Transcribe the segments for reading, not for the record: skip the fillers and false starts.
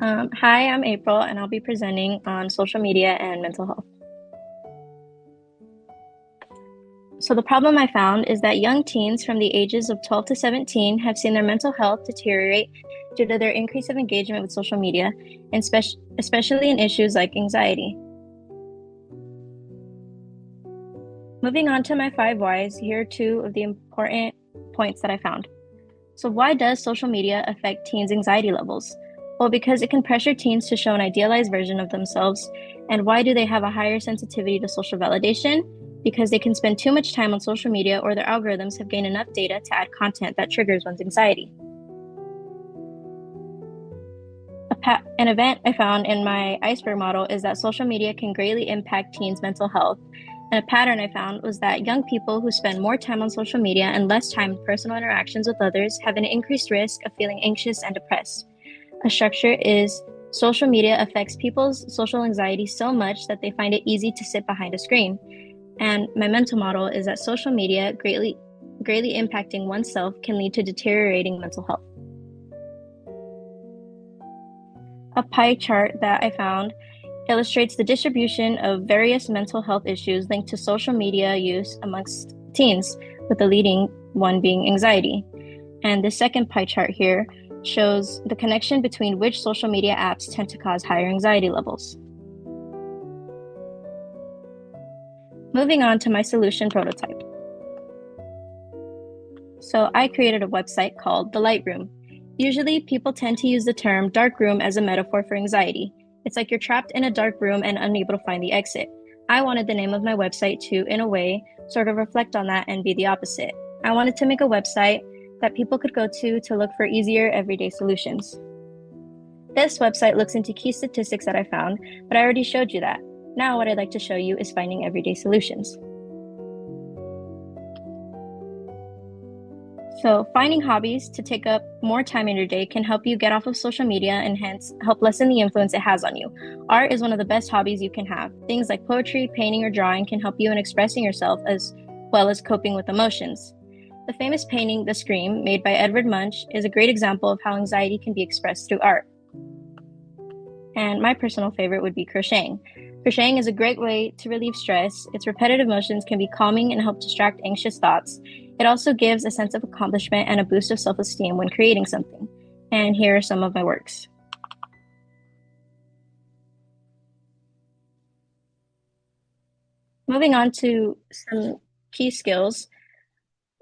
Hi, I'm April, and I'll be presenting on social media and mental health. So, the problem I found is that young teens from the ages of 12 to 17 have seen their mental health deteriorate due to their increase of engagement with social media, and especially in issues like anxiety. Moving on to my 5 whys, here are two of the important points that I found. So, why does social media affect teens' anxiety levels? Well, because it can pressure teens to show an idealized version of themselves. And why do they have a higher sensitivity to social validation? Because they can spend too much time on social media, or their algorithms have gained enough data to add content that triggers one's anxiety. An event I found in my iceberg model is that social media can greatly impact teens' mental health. And a pattern I found was that young people who spend more time on social media and less time in personal interactions with others have an increased risk of feeling anxious and depressed. A structure is social media affects people's social anxiety so much that they find it easy to sit behind a screen. And my mental model is that social media greatly impacting oneself can lead to deteriorating mental health. A pie chart that I found illustrates the distribution of various mental health issues linked to social media use amongst teens, with the leading one being anxiety. And the second pie chart here shows the connection between which social media apps tend to cause higher anxiety levels. Moving on to my solution prototype. So I created a website called The Light Room. Usually people tend to use the term dark room as a metaphor for anxiety. It's like you're trapped in a dark room and unable to find the exit. I wanted the name of my website to, in a way, sort of reflect on that and be the opposite. I wanted to make a website that people could go to look for easier everyday solutions. This website looks into key statistics that I found, but I already showed you that. Now what I'd like to show you is finding everyday solutions. So finding hobbies to take up more time in your day can help you get off of social media and hence help lessen the influence it has on you. Art is one of the best hobbies you can have. Things like poetry, painting, or drawing can help you in expressing yourself as well as coping with emotions. The famous painting, The Scream, made by Edvard Munch, is a great example of how anxiety can be expressed through art. And my personal favorite would be crocheting. Crocheting is a great way to relieve stress. Its repetitive motions can be calming and help distract anxious thoughts. It also gives a sense of accomplishment and a boost of self-esteem when creating something. And here are some of my works. Moving on to some key skills.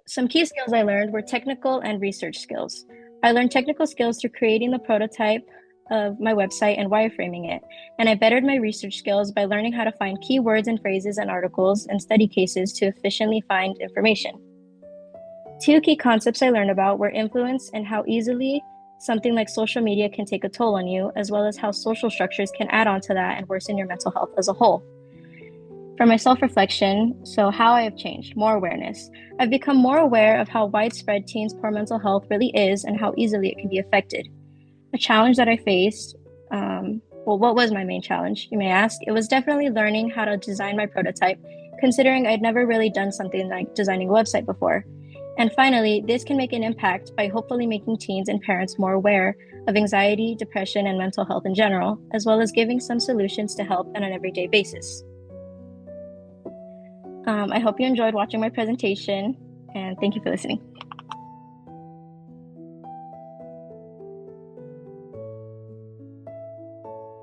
Some key skills I learned were technical and research skills. I learned technical skills through creating the prototype of my website and wireframing it. And I bettered my research skills by learning how to find keywords and phrases and articles and study cases to efficiently find information. Two key concepts I learned about were influence and how easily something like social media can take a toll on you, as well as how social structures can add on to that and worsen your mental health as a whole. For my self-reflection, so how I have changed, more awareness. I've become more aware of how widespread teens' poor mental health really is and how easily it can be affected. A challenge that I faced, what was my main challenge, you may ask? It was definitely learning how to design my prototype, considering I'd never really done something like designing a website before. And finally, this can make an impact by hopefully making teens and parents more aware of anxiety, depression, and mental health in general, as well as giving some solutions to help on an everyday basis. I hope you enjoyed watching my presentation, and thank you for listening.